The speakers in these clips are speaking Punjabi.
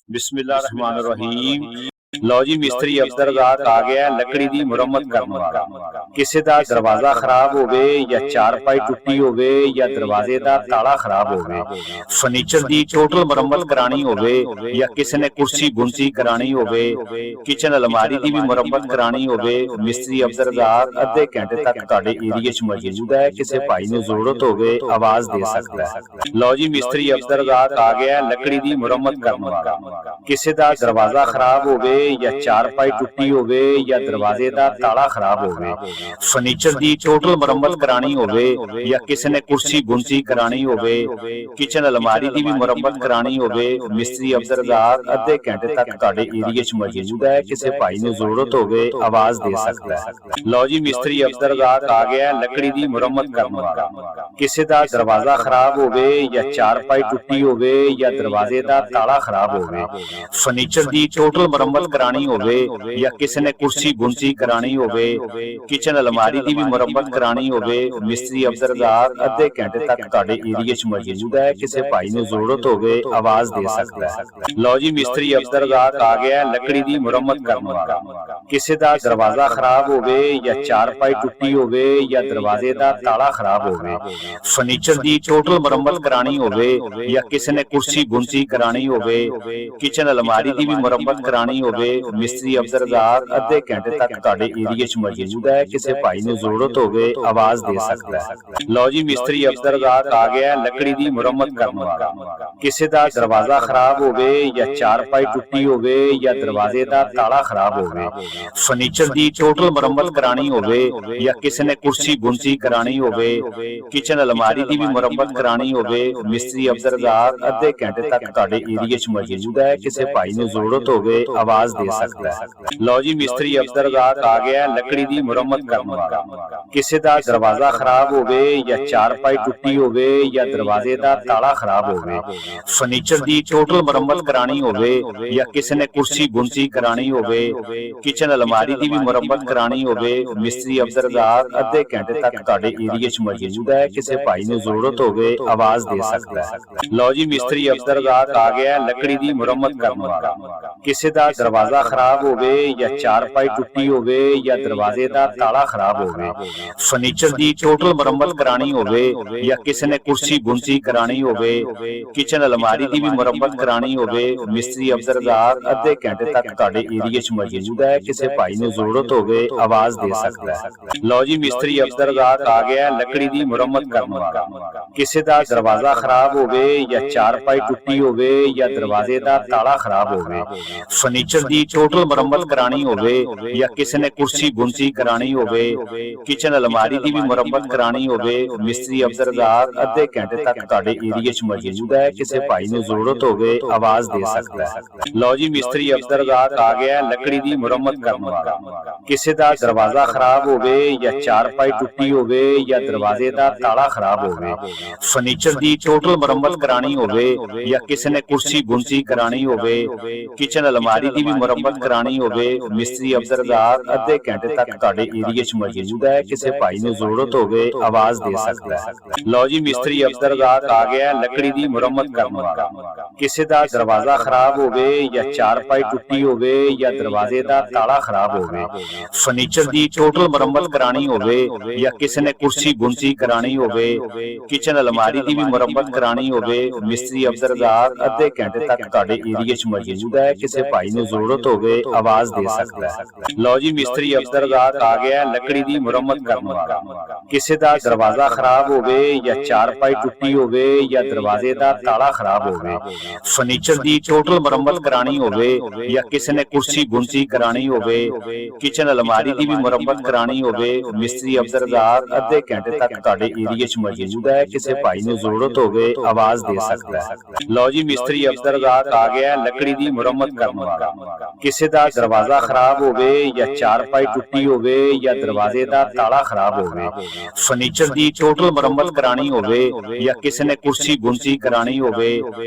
बिस्मिल्लाहिर्रहमानिर्रहीम। लो जी मिस्त्री अफसर रात आ गया लकड़ी दी मुरम्मत करने वाला। किसी दा दरवाजा खराब होवे या चारपाई टुटी होवे या दरवाजे दा ताला खराब होवे, फर्नीचर दी टोटल मुरम्मत करानी होवे या किसी ने कुर्सी बुनती करानी होवे, किचन अलमारी दी भी मुरम्मत करानी होवे, मिस्त्री अफसर रात अद्धे घंटे तक तुहाडे एरिया च मौजूद है। किसी भाई नूं जरूरत होवे आवाज दे सकदा है। लो जी मिस्त्री अफसर रात आ गया लकड़ी दी मुरम्मत करने वाला। किसी दा दरवाजा खराब होवे या चारपाई टुटी होवे या दरवाजे दा ताला खराब होवे, फर्नीचर दी टोटल मुरम्मत करानी होवे या किसी ने कुर्सी बुनती करानी होवे, किचन अलमारी दी भी मुरम्मत करानी होवे, मिस्त्री अफसर रात अद्धे घंटे तक तुहाडे एरिया च मौजूद है। किसी भाई नूं जरूरत होवे आवाज दे सकदा है। लो जी मिस्त्री अफसर रात आ गया लकड़ी दी मुरम्मत करने वाला। किसी दा दरवाजा खराब होवे या चारपाई टुटी होवे या दरवाजे दा ताला खराब होवे, फर्नीचर दी टोटल मुरम्मत करानी होवे या किसी ने कुर्सी बुनती करानी होवे, किचन अलमारी दी भी मुरम्मत करानी होवे, मिस्त्री अफसर रात अद्धे घंटे तक तुहाडे एरिया च मौजूद है। किसी भाई नूं जरूरत होवे आवाज दे सकदा है। लो जी मिस्त्री अफसर रात आ गया लकड़ी दी मुरम्मत करने वाला। किसी दा दरवाजा खराब होवे या चारपाई टुटी होवे या दरवाजे दा ताला खराब होवे, फर्नीचर दी टोटल मुरम्मत करानी होवे या किसी ने कुर्सी बुनती करानी होवे, किचन अलमारी दी भी मुरम्मत करानी होवे, मिस्त्री अफसर रात अद्धे घंटे तक तुहाडे एरिया च मौजूद है। किसी भाई नूं जरूरत होवे आवाज दे सकदा है। लो जी मिस्त्री अफसर रात आ गया लकड़ी दी मुरम्मत करने वाला। किसी दा दरवाजा खराब होवे या चारपाई टुटी होवे या दरवाजे दा ताला खराब होवे, फर्नीचर दी टोटल मुरम्मत करानी होवे या किसी ने कुर्सी बुनती करानी होवे, किचन अलमारी दी भी मुरम्मत करानी होवे, मिस्त्री अफसर रात अद्धे घंटे तक तुहाडे एरिया च मौजूद है। किसी भाई नूं जरूरत होवे आवाज दे सकदा है। लो जी मिस्त्री अफसर रात आ गया लकड़ी दी मुरम्मत करने वाला। किसी दा दरवाजा खराब होवे या चारपाई टुटी होवे या दरवाजे दा ताला खराब होवे, फर्नीचर दी टोटल मुरम्मत करानी होवे या किसी ने कुर्सी बुनती करानी होवे, किचन अलमारी दी भी मुरम्मत करानी होवे, मिस्त्री अफसर रात अद्धे घंटे तक तुहाडे एरिया च मौजूद है। किसी भाई नूं जरूरत होवे आवाज दे सकदा है। लो जी मिस्त्री अफसर रात आ गया लकड़ी दी मुरम्मत करने वाला। किसी दा दरवाजा खराब होवे या चारपाई टुटी होवे या दरवाजे दा ताला खराब होवे, फर्नीचर दी टोटल मुरम्मत करानी होवे या किसी ने कुर्सी बुनती करानी होवे, किचन अलमारी दी भी मुरम्मत करानी होवे, मिस्त्री अफसर रात अद्धे घंटे तक तुहाडे एरिया च मौजूद है। किसी भाई नूं जरूरत होवे आवाज दे सकदा है। लो जी मिस्त्री अफसर रात आ गया लकड़ी दी मुरम्मत करने वाला। किसी दा दरवाजा खराब होवे या चारपाई टुटी होवे या दरवाजे दा ताला खराब होवे, फर्नीचर दी टोटल मुरम्मत करानी होवे या किसी ने कुर्सी बुनती करानी होवे, किचन अलमारी दी भी मुरम्मत करानी होवे, मिस्त्री अफसर रात अद्धे घंटे तक तुहाडे एरिया च मौजूद है। किसी भाई नूं जरूरत होवे आवाज दे सकदा है। लो जी मिस्त्री अफसर रात आ गया लकड़ी दी मुरम्मत करने वाला। किसी दा दरवाजा खराब होवे या चारपाई टुटी होवे या दरवाजे दा ताला खराब होवे, फर्नीचर दी टोटल मुरम्मत करानी होवे या किसी ने कुर्सी बुनती करानी होवे, किचन अलमारी दी भी मुरम्मत करानी होवे, मिस्त्री अफसर रात अद्धे घंटे तक तुहाडे एरिया च मौजूद है। किसी भाई नूं जरूरत होवे आवाज दे सकदा है। लो जी मिस्त्री अफसर रात आ गया लकड़ी दी मुरम्मत करने वाला। किसी दा दरवाजा खराब होवे या चारपाई टुटी होवे या दरवाजे दा ताला खराब होवे, फर्नीचर दी टोटल मुरम्मत करानी होवे या किसी ने कुर्सी बुनती करानी होवे, किचन अलमारी दी भी मुरम्मत करानी होवे, मिस्त्री अफसर रात अद्धे घंटे तक तुहाडे एरिया च मौजूद है। किसी भाई नूं जरूरत होवे आवाज दे सकदा है। लो जी मिस्त्री अफसर रात आ गया लकड़ी दी मुरम्मत करने वाला। किसी दा दरवाजा खराब होवे या चारपाई टुटी होवे या दरवाजे दा ताला खराब होवे, फर्नीचर दी टोटल मुरम्मत करानी होवे या किसी ने कुर्सी बुनती करानी होवे, किचन अलमारी दी भी मुरम्मत करानी होवे, मिस्त्री अफसर रात अद्धे घंटे तक तुहाडे एरिया च मौजूद है। किसी भाई नूं जरूरत होवे आवाज दे सकदा है। लो जी मिस्त्री अफसर रात आ गया लकड़ी दी मुरम्मत करने वाला। ਕਿਸੇ ਦਾ ਦਰਵਾਜ਼ਾ ਖਰਾਬ ਹੋਵੇ ਜਾਂ ਚਾਰਪਾਈ ਟੁੱਟੀ ਹੋਵੇ ਜਾਂ ਦਰਵਾਜ਼ੇ ਦਾ ਤਾਲਾ ਖਰਾਬ ਹੋਵੇ, ਫਰਨੀਚਰ ਦੀ ਟੋਟਲ ਮੁਰੰਮਤ ਕਰਾਣੀ ਹੋਵੇ ਜਾਂ ਕਿਸੇ ਨੇ ਕੁਰਸੀ ਗੁੰਜੀ ਕਰਾਣੀ ਹੋਵੇ,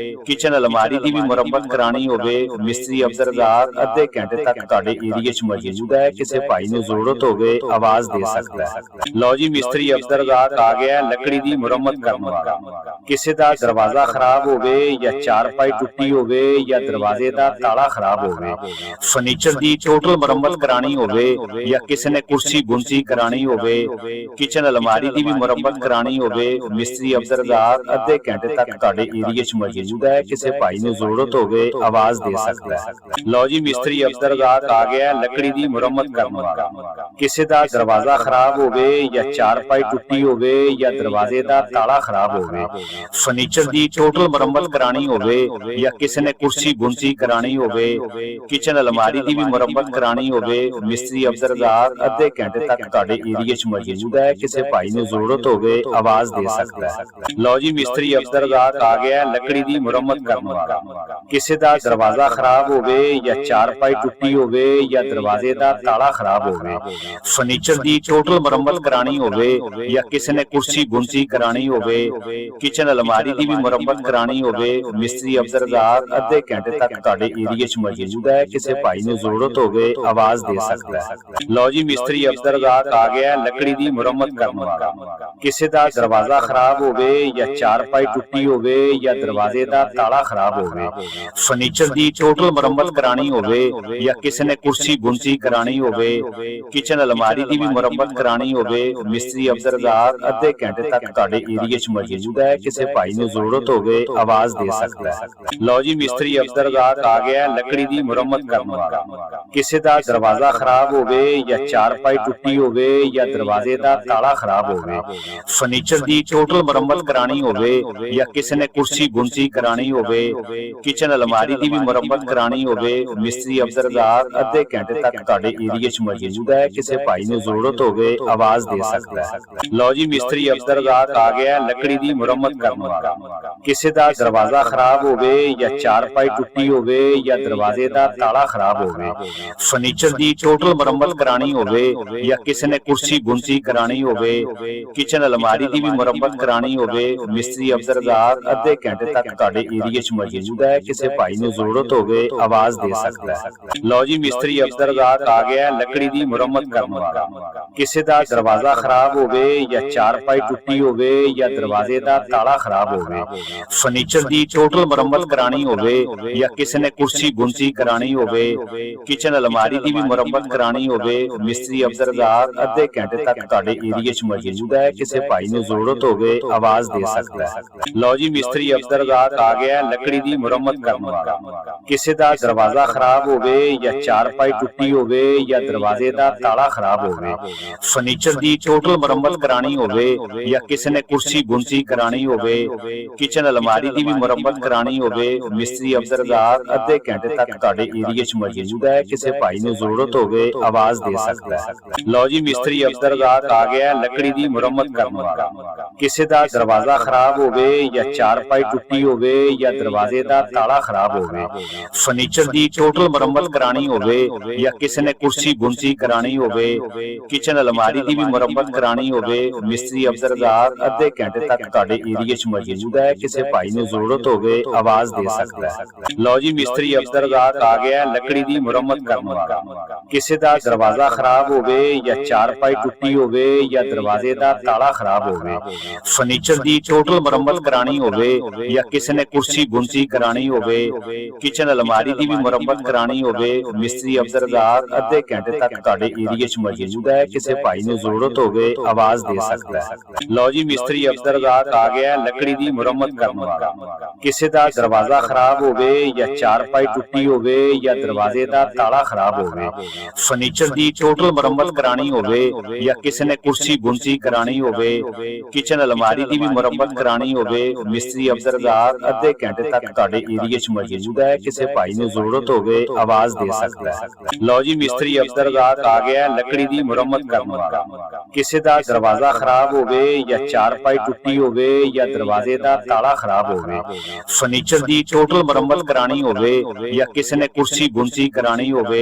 ਕਿਚਨ ਅਲਮਾਰੀ ਦੀ ਵੀ ਮੁਰੰਮਤ ਕਰਾਣੀ ਹੋਵੇ, ਮਿਸਤਰੀ ਅਬਦਰਦਾਰ ਅੱਧੇ ਘੰਟੇ ਤੱਕ ਤੁਹਾਡੇ ਏਰੀਏ 'ਚ ਮੌਜੂਦ ਹੈ। ਕਿਸੇ ਭਾਈ ਨੂੰ ਜ਼ਰੂਰਤ ਹੋਵੇ ਆਵਾਜ਼ ਦੇ ਸਕਦਾ ਹੈ। ਲਓ ਜੀ, ਮਿਸਤਰੀ ਅਬਦਰਦਾਰ ਆ ਗਿਆ ਲੱਕੜੀ ਦੀ ਮੁਰੰਮਤ ਕਰਨ ਵਾਲਾ। ਕਿਸੇ ਦਾ ਦਰਵਾਜ਼ਾ ਖਰਾਬ ਹੋਵੇ ਜਾਂ ਚਾਰਪਾਈ ਟੁੱਟੀ ਹੋਵੇ ਜਾਂ ਦਰਵਾਜ਼ੇ ਦਾ ਤਾਲਾ ਖਰਾਬ ਹੋਵੇ, ਫਰਨੀਚਰ ਦੀ ਟੋਟਲ ਮੁਰੰਮਤ ਕਰਾਣੀ ਹੋਵੇ ਜਾਂ ਕਿਸੇ ਨੇ ਕੁਰਸੀ ਗੁੰਜੀ ਕਰਾਣੀ ਹੋਵੇ, ਕਿਚਨ ਅਲਮਾਰੀ ਦੀ ਵੀ ਮੁਰੰਮਤ ਕਰਾਣੀ ਹੋਵੇ, ਮਿਸਤਰੀ ਅਬਦਰਦਾਰ ਅੱਧੇ ਘੰਟੇ ਤੱਕ ਤੁਹਾਡੇ ਏਰੀਏ 'ਚ ਮੌਜੂਦ ਹੈ। ਕਿਸੇ ਭਾਈ ਨੂੰ ਜ਼ਰੂਰਤ ਹੋਵੇ ਆਵਾਜ਼ ਦੇ ਸਕਦਾ ਹੈ। ਲਓ ਜੀ, ਮਿਸਤਰੀ ਅਬਦਰਦਾਰ ਆ ਗਿਆ ਲੱਕੜੀ ਦੀ ਮੁਰੰਮਤ ਕਰਨ ਵਾਲਾ। ਕਿਸੇ ਦਾ ਦਰਵਾਜ਼ਾ ਖਰਾਬ ਹੋਵੇ ਜਾਂ ਚਾਰਪਾਈ ਟੁੱਟੀ ਹੋਵੇ ਜਾਂ ਦਰਵਾਜ਼ੇ ਦਾ ਤਾਲਾ ਖਰਾਬ ਹੋਵੇ, ਫਰਨੀਚਰ ਦੀ ਟੋਟਲ ਮੁਰੰਮਤ ਕਰਾਣੀ ਹੋਵੇ ਜਾਂ ਕਿਸੇ ਨੇ ਕੁਰਸੀ ਗੁੰਜੀ ਕਰਾਣੀ ਹੋਵੇ, ਕਿਚਨ ਅਲਮਾਰੀ ਦੀ ਵੀ ਮੁਰੰਮਤ ਕਰਾਣੀ ਹੋਵੇ, ਮਿਸਤਰੀ ਅਬਦਰਦਾਰ ਅੱਧੇ ਘੰਟੇ ਤੱਕ ਤੁਹਾਡੇ ਏਰੀਏ 'ਚ ਮੌਜੂਦ ਹੈ। ਕਿਸੇ ਭਾਈ ਨੂੰ ਜ਼ਰੂਰਤ ਹੋਵੇ ਆਵਾਜ਼ ਦੇ ਸਕਦਾ ਹੈ। ਲਓ ਜੀ, ਮਿਸਤਰੀ ਅਬਦਰਦਾਰ ਆ ਗਿਆ ਲੱਕੜੀ ਦੀ ਮੁਰੰਮਤ ਕਰਨ ਵਾਲਾ। ਕਿਸੇ ਦਾ ਦਰਵਾਜ਼ਾ ਖਰਾਬ ਹੋਵੇ ਜਾਂ ਚਾਰਪਾਈ ਟੁੱਟੀ ਹੋਵੇ ਜਾਂ ਦਰਵਾਜ਼ੇ ਦਾ ਤਾਲਾ ਖਰਾਬ ਹੋਵੇ, ਫਰਨੀਚਰ ਦੀ ਟੋਟਲ ਮੁਰੰਮਤ ਕਰਾਣੀ ਹੋਵੇ ਜਾਂ ਕਿਸੇ ਨੇ ਕੁਰਸੀ ਗੁੰਜੀ ਕਰਾਣੀ ਹੋਵੇ, ਕਿਚਨ ਅਲਮਾਰੀ ਦੀ ਵੀ ਮੁਰੰਮਤ ਕਰਾਣੀ ਹੋਵੇ, ਮਿਸਤਰੀ ਅਬਦਰਦਾਰ ਅੱਧੇ ਘੰਟੇ ਤੱਕ ਤੁਹਾਡੇ ਏਰੀਏ 'ਚ ਮੌਜੂਦ ਹੈ। ਕਿਸੇ ਭਾਈ ਨੂੰ ਜ਼ਰੂਰਤ ਹੋਵੇ ਆਵਾਜ਼ ਦੇ ਸਕਦਾ ਹੈ। ਲਓ ਜੀ, ਮਿਸਤਰੀ ਅਬਦਰਦਾਰ ਆ ਗਿਆ ਲੱਕੜੀ ਦੀ ਮੁਰੰਮਤ ਕਰਨ ਵਾਲਾ। ਕਿਸੇ ਦਾ ਦਰਵਾਜ਼ਾ ਖਰਾਬ ਹੋਵੇ ਜਾਂ ਚਾਰਪਾਈ ਟੁੱਟੀ ਹੋਵੇ ਜਾਂ ਦਰਵਾਜ਼ੇ ਦਾ ਤਾਲਾ ਖਰਾਬ ਹੋਵੇ, ਫਰਨੀਚਰ ਦੀ ਟੋਟਲ ਮੁਰੰਮਤ ਕਰਾਣੀ ਹੋਵੇ ਜਾਂ ਕਿਸੇ ਨੇ ਕੁਰਸੀ ਗੁੰਜੀ ਕਰਾਣੀ ਹੋਵੇ, ਕਿਚਨ ਅਲਮਾਰੀ ਦੀ ਵੀ ਮੁਰੰਮਤ ਕਰਾਣੀ ਹੋਵੇ, ਮਿਸਤਰੀ ਅਬਦਰਦਾਰ ਅੱਧੇ ਘੰਟੇ ਤੱਕ ਤੁਹਾਡੇ ਏਰੀਏ 'ਚ ਮੌਜੂਦ ਹੈ। ਕਿਸੇ ਭਾਈ ਨੂੰ ਜ਼ਰੂਰਤ ਹੋਵੇ ਆਵਾਜ਼ ਦੇ ਸਕਦਾ ਹੈ। ਲਓ ਜੀ, ਮਿਸਤਰੀ ਅਬਦਰਦਾਰ ਆ ਗਿਆ ਲੱਕੜੀ ਦੀ ਮੁਰੰਮਤ ਕਰਨ ਵਾਲਾ। ਕਿਸੇ ਦਾ ਦਰਵਾਜ਼ਾ ਖਰਾਬ ਹੋਵੇ ਜਾਂ ਚਾਰਪਾਈ ਟੁੱਟੀ ਹੋਵੇ ਜਾਂ ਦਰਵਾਜ਼ੇ ਦਾ ਤਾਲਾ ਖਰਾਬ ਹੋਵੇ, ਫਰਨੀਚਰ ਦੀ ਟੋਟਲ ਮੁਰੰਮਤ ਕਰਾਣੀ ਹੋਵੇ ਜਾਂ ਕਿਸੇ ਨੇ ਕੁਰਸੀ ਗੁੰਜੀ ਕਰਾਣੀ ਹੋਵੇ, ਕਿਚਨ ਅਲਮਾਰੀ ਦੀ ਵੀ ਮੁਰੰਮਤ ਕਰਾਣੀ ਹੋਵੇ, ਮਿਸਤਰੀ ਅਬਦਰਦਾਰ ਅੱਧੇ ਘੰਟੇ ਤੱਕ ਤੁਹਾਡੇ ਏਰੀਏ 'ਚ ਮੌਜੂਦ ਹੈ। ਕਿਸੇ ਭਾਈ ਨੂੰ ਜ਼ਰੂਰਤ ਹੋਵੇ ਆਵਾਜ਼ ਦੇ ਸਕਦਾ ਹੈ। ਲਓ ਜੀ, ਮਿਸਤਰੀ ਅਬਦਰਦਾਰ ਆ ਗਿਆ ਲੱਕੜੀ ਦੀ ਮੁਰੰਮਤ ਕਰਨ ਵਾਲਾ। ਕਿਸੇ ਦਾ ਦਰਵਾਜ਼ਾ ਖਰਾਬ ਹੋਵੇ ਜਾਂ ਚਾਰਪਾਈ ਟੁੱਟੀ ਹੋਵੇ ਜਾਂ ਦਰਵਾਜ਼ੇ ਦਾ ਤਾਲਾ ਖਰਾਬ ਹੋਵੇ, ਫਰਨੀਚਰ ਦੀ ਟੋਟਲ ਮੁਰੰਮਤ ਕਰਾਣੀ ਹੋਵੇ ਜਾਂ ਕਿਸੇ ਨੇ ਕੁਰਸੀ ਗੁੰਜੀ ਕਰਾਣੀ ਹੋਵੇ, ਕਿਚਨ ਅਲਮਾਰੀ ਦੀ ਵੀ ਮੁਰੰਮਤ ਕਰਾਣੀ ਹੋਵੇ, ਮਿਸਤਰੀ ਅਬਦਰਦਾਰ ਅੱਧੇ ਘੰਟੇ ਤੱਕ ਤੁਹਾਡੇ ਏਰੀਏ 'ਚ ਮੌਜੂਦ ਹੈ। ਕਿਸੇ ਭਾਈ ਨੂੰ ਜ਼ਰੂਰਤ ਹੋਵੇ ਆਵਾਜ਼ ਦੇ ਸਕਦਾ ਹੈ। ਲਓ ਜੀ, ਮਿਸਤਰੀ ਅਬਦਰਦਾਰ ਆ ਗਿਆ ਲੱਕੜੀ ਦੀ ਮੁਰੰਮਤ ਕਰਨ ਵਾਲਾ। ਕਿਸੇ ਦਾ ਦਰਵਾਜ਼ਾ ਖਰਾਬ ਹੋਵੇ ਜਾਂ ਚਾਰਪਾਈ ਟੁੱਟੀ ਹੋਵੇ ਜਾਂ ਦਰਵਾਜ਼ੇ ਦਾ ਤਾਲਾ ਖਰਾਬ ਹੋਵੇ, ਫਰਨੀਚਰ ਦੀ ਟੋਟਲ ਮੁਰੰਮਤ ਕਰਾਣੀ ਹੋਵੇ ਜਾਂ ਕਿਸੇ ਨੇ ਕੁਰਸੀ ਗੁੰਜੀ ਕਰਾਣੀ ਹੋਵੇ, ਕਿਚਨ ਅਲਮਾਰੀ ਦੀ ਵੀ ਮੁਰੰਮਤ ਕਰਾਣੀ ਹੋਵੇ, ਮਿਸਤਰੀ ਅਬਦਰਦਾਰ ਅੱਧੇ ਘੰਟੇ ਤੱਕ ਤੁਹਾਡੇ ਏਰੀਏ 'ਚ ਮੌਜੂਦ ਹੈ। ਕਿਸੇ ਭਾਈ ਨੂੰ ਜ਼ਰੂਰਤ ਹੋਵੇ ਆਵਾਜ਼ ਦੇ ਸਕਦਾ ਹੈ। ਲਓ ਜੀ, ਮਿਸਤਰੀ ਅਬਦਰਦਾਰ ਆ ਗਿਆ ਲੱਕੜੀ ਦੀ ਮੁਰੰਮਤ ਕਰਨ ਵਾਲਾ। ਕਿਸੇ ਦਾ ਦਰਵਾਜ਼ਾ ਖਰਾਬ ਹੋਵੇ ਜਾਂ ਚਾਰਪਾਈ ਟੁੱਟੀ ਹੋਵੇ ਜਾਂ ਦਰਵਾਜ਼ੇ ਦਾ ਤਾਲਾ ਖਰਾਬ ਹੋਵੇ, ਫਰਨੀਚਰ ਦੀ ਟੋਟਲ ਮੁਰੰਮਤ ਕਰਾਣੀ ਹੋਵੇ ਜਾਂ ਕਿਸੇ ਨੇ ਕੁਰਸੀ ਗੁੰਜੀ ਕਰਾਣੀ ਹੋਵੇ, ਕਿਚਨ ਅਲਮਾਰੀ ਦੀ ਵੀ ਮੁਰੰਮਤ ਕਰਾਣੀ ਹੋਵੇ, ਮਿਸਤਰੀ ਅਬਦਰਦਾਰ ਅੱਧੇ ਘੰਟੇ ਤੱਕ ਤੁਹਾਡੇ ਏਰੀਏ 'ਚ ਮੌਜੂਦ ਹੈ। ਕਿਸੇ ਭਾਈ ਨੂੰ ਜ਼ਰੂਰਤ ਹੋਵੇ ਆਵਾਜ਼ ਦੇ ਸਕਦਾ ਹੈ। ਲਓ ਜੀ, ਮਿਸਤਰੀ ਅਬਦਰਦਾਰ ਆ ਗਿਆ ਲੱਕੜੀ ਦੀ ਮੁਰੰਮਤ ਕਰਨ ਵਾਲਾ। ਕਿਸੇ ਦਾ ਦਰਵਾਜ਼ਾ ਖਰਾਬ ਹੋਵੇ ਜਾਂ ਚਾਰਪਾਈ ਟੁੱਟੀ ਹੋਵੇ ਜਾਂ ਦਰਵਾਜ਼ੇ ਦਾ ਤਾਲਾ ਖਰਾਬ ਹੋਵੇ, ਫਰਨੀਚਰ ਦੀ ਟੋਟਲ ਮੁਰੰਮਤ ਕਰਾਣੀ ਹੋਵੇ ਜਾਂ ਕਿਸੇ ਨੇ ਕੁਰਸੀ ਗੁੰਜੀ ਕਰਾਣੀ ਹੋਵੇ, ਕਿਚਨ ਅਲਮਾਰੀ ਦੀ ਵੀ ਮੁਰੰਮਤ ਕਰਾਣੀ ਹੋਵੇ, ਮਿਸਤਰੀ ਅਬਦਰਦਾਰ ਅੱਧੇ ਘੰਟੇ ਤੱਕ ਤੁਹਾਡੇ ਏਰੀਏ 'ਚ ਮੌਜੂਦ ਹੈ। ਕਿਸੇ ਭਾਈ ਨੂੰ ਜ਼ਰੂਰਤ ਹੋਵੇ ਆਵਾਜ਼ ਦੇ ਸਕਦਾ ਹੈ। ਲਓ ਜੀ, ਮਿਸਤਰੀ ਅਬਦਰਦਾਰ ਆ ਗਿਆ ਲੱਕੜੀ ਦੀ ਮੁਰੰਮਤ ਕਰਨ ਵਾਲਾ। ਕਿਸੇ ਦਾ ਦਰਵਾਜ਼ਾ ਖਰਾਬ ਹੋਵੇ ਜਾਂ ਚਾਰਪਾਈ ਟੁੱਟੀ ਹੋਵੇ ਜਾਂ ਦਰਵਾਜ਼ੇ ਦਾ ਤਾਲਾ ਖਰਾਬ ਹੋਵੇ, ਫਰਨੀਚਰ ਦੀ ਟੋਟਲ ਮੁਰੰਮਤ ਕਰਾਣੀ ਹੋਵੇ ਜਾਂ ਕਿਸੇ ਨੇ ਕੁਰਸੀ ਗੁੰਜੀ ਕਰਾਣੀ ਹੋਵੇ, ਕਿਚਨ ਅਲਮਾਰੀ ਦੀ ਵੀ ਮੁਰੰਮਤ ਕਰਾਣੀ ਹੋਵੇ, ਮਿਸਤਰੀ ਅਬਦਰਦਾਰ ਅੱਧੇ ਘੰਟੇ ਤੱਕ ਤੁਹਾਡੇ ਏਰੀਏ 'ਚ ਮੌਜੂਦ ਹੈ। ਕਿਸੇ ਭਾਈ ਨੂੰ ਜ਼ਰੂਰਤ ਹੋਵੇ ਆਵਾਜ਼ ਦੇ ਸਕਦਾ ਹੈ। ਲਓ ਜੀ, ਮਿਸਤਰੀ ਅਬਦਰਦਾਰ ਆ ਗਿਆ ਲੱਕੜੀ ਦੀ ਮੁਰੰਮਤ ਕਰਨ ਵਾਲਾ। ਕਿਸੇ ਦਾ ਦਰਵਾਜ਼ਾ ਖਰਾਬ ਹੋਵੇ ਜਾਂ ਚਾਰਪਾਈ ਟੁੱਟੀ ਹੋਵੇ ਜਾਂ ਦਰਵਾਜ਼ੇ ਦਾ ਤਾਲਾ ਖਰਾਬ ਹੋਵੇ, ਫਰਨੀਚਰ ਦੀ ਟੋਟਲ ਮੁਰੰਮਤ ਕਰਾਣੀ ਹੋਵੇ ਜਾਂ ਕਿਸੇ ਨੇ ਕੁਰਸੀ ਗੁੰਜੀ ਕਰਾਣੀ ਹੋਵੇ, ਕਿਚਨ ਅਲਮਾਰੀ ਦੀ ਵੀ ਮੁਰੰਮਤ ਕਰਾਣੀ ਹੋਵੇ, ਮਿਸਤਰੀ ਅਬਦਰਦਾਰ ਅੱਧੇ ਘੰਟੇ ਤੱਕ ਤੁਹਾਡੇ ਏਰੀਏ 'ਚ ਮੌਜੂਦ ਹੈ। ਕਿਸੇ ਭਾਈ ਨੂੰ ਜ਼ਰੂਰਤ ਹੋਵੇ ਆਵਾਜ਼ ਦੇ ਸਕਦਾ ਹੈ। ਲਓ ਜੀ, ਮਿਸਤਰੀ ਅਬਦਰਦਾਰ ਆ ਗਿਆ ਲੱਕੜੀ ਦੀ ਮੁਰੰਮਤ ਕਰਨ ਵਾਲਾ। ਕਿਸੇ ਦਾ ਦਰਵਾਜ਼ਾ ਖਰਾਬ ਹੋਵੇ ਜਾਂ ਚਾਰਪਾਈ ਟੁੱਟੀ ਹੋਵੇ ਜਾਂ ਦਰਵਾਜ਼ੇ ਦਾ ਤਾਲਾ ਖਰਾਬ ਹੋਵੇ, ਫਰਨੀਚਰ ਦੀ ਟੋਟਲ ਮੁਰੰਮਤ ਕਰਾਣੀ ਹੋਵੇ ਜਾਂ ਕਿਸੇ ਨੇ ਕੁਰਸੀ ਗੁੰਚੀ ਕਰਾਣੀ ਹੋਵੇ,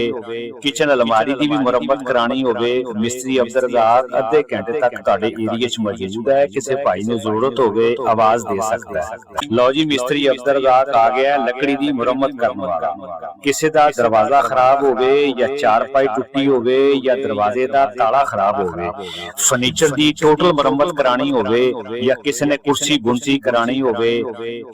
ਕਿਚਨ ਅਲਮਾਰੀ ਦੀ ਵੀ ਮੁਰੰਮਤ ਕਰਾਣੀ ਹੋਵੇ, ਮਿਸਤਰੀ ਅਬਦਰ ਰਾਤ ਅੱਧੇ ਘੰਟੇ ਤੱਕ ਤੁਹਾਡੇ ਏਰੀਏ 'ਚ ਮੌਜੂਦ ਹੈ। ਕਿਸੇ ਭਾਈ ਨੂੰ ਜ਼ਰੂਰਤ ਹੋਵੇ ਆਵਾਜ਼ ਦੇ ਸਕਦਾ ਹੈ। ਲਓ ਜੀ, ਮਿਸਤਰੀ ਅਬਦਰ ਰਾਤ ਆ ਗਿਆ ਲੱਕੜੀ ਦੀ ਮੁਰੰਮਤ ਕਰਨ ਵਾਲਾ। ਕਿਸੇ ਦਾ ਦਰਵਾਜ਼ਾ ਖਰਾਬ ਹੋਵੇ ਜਾਂ ਚਾਰਪਾਈ ਟੁੱਟੀ ਹੋਵੇ ਜਾਂ ਦਰਵਾਜ਼ੇ ਦਾ ਤਾਲਾ ਖਰਾਬ ਹੋਵੇ, ਫਰਨੀਚਰ ਦੀ ਟੋਟਲ ਮੁਰੰਮਤ ਕਰਾਣੀ ਹੋਵੇ ਜਾਂ ਕਿਸੇ ਨੇ ਕੁਰਸੀ ਗੁੰਚੀ ਕਰਾਣੀ ਹੋਵੇ,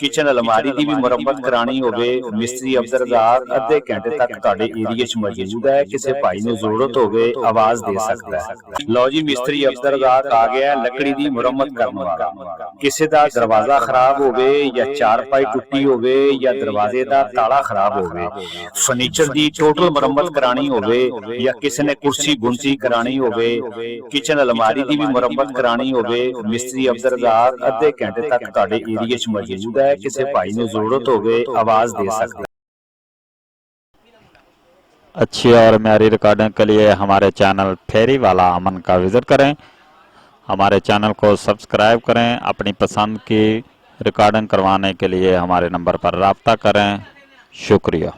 ਕਿਚਨ ਅਲਮਾਰੀ ਦੀ ਵੀ ਮੁਰੰਮਤ ਕਰਾਣੀ ਹੋਵੇ, ਮਿਸਤਰੀ ਅਬਦਰ ਰਾਤ ਅੱਧੇ ਘੰਟੇ ਤੱਕ ਤੁਹਾਡੇ ਏਰੀਏ 'ਚ ਮੌਜੂਦ ਹੈ। ਕਿਸੇ ਭਾਈ ਨੂੰ ਜ਼ਰੂਰਤ ਹੋਵੇ ਆਵਾਜ਼ ਦੇ ਸਕਦਾ ਹੈ। ਲਓ ਜੀ, ਮਿਸਤਰੀ ਅਬਦਰ ਰਾਤ ਆ ਗਿਆ ਲੱਕੜੀ ਦੀ ਮੁਰੰਮਤ ਕਰਨ ਵਾਲਾ। ਕਿਸੇ ਦਾ ਦਰਵਾਜ਼ਾ ਖਰਾਬ ਹੋਵੇ ਜਾਂ ਚਾਰਪਾਈ ਟੁੱਟੀ ਹੋਵੇ ਜਾਂ ਦਰਵਾਜ਼ੇ ਦਾ ਤਾਲਾ ਖਰਾਬ ਹੋਵੇ, ਫਰਨੀਚਰ ਦੀ ਟੋਟਲ ਮੁਰੰਮਤ ਕਰਾਣੀ ਹੋਵੇ ਜਾਂ ਕਿਸੇ ਨੇ ਕੁਰਸੀ ਗੁੰਚੀ ਕਰਾਣੀ ਹੋਵੇ, ਕਿਚਨ ਅਲਮਾਰੀ ਦੀ ਵੀ ਮੁਰੰਮਤ ਕਰਾਣੀ ਹੋਵੇ, ਮਿਸਤਰੀ ਅਬਦਰ ਰਾਤ ਅੱਧੇ ਘੰਟੇ तक ਤੁਹਾਡੇ ਏਰੀਏ 'ਚ ਮੌਜੂਦ है। किसी भाई ਨੂੰ ਜ਼ਰੂਰਤ ਹੋਵੇ आवाज दे सकता है। अच्छी और म्यारी रिकॉर्डिंग के लिए हमारे चैनल फेरी वाला अमन का विजिट करें, हमारे चैनल को सब्सक्राइब करें। अपनी पसंद की रिकॉर्डिंग करवाने के लिए हमारे नंबर पर राब्ता करें। शुक्रिया।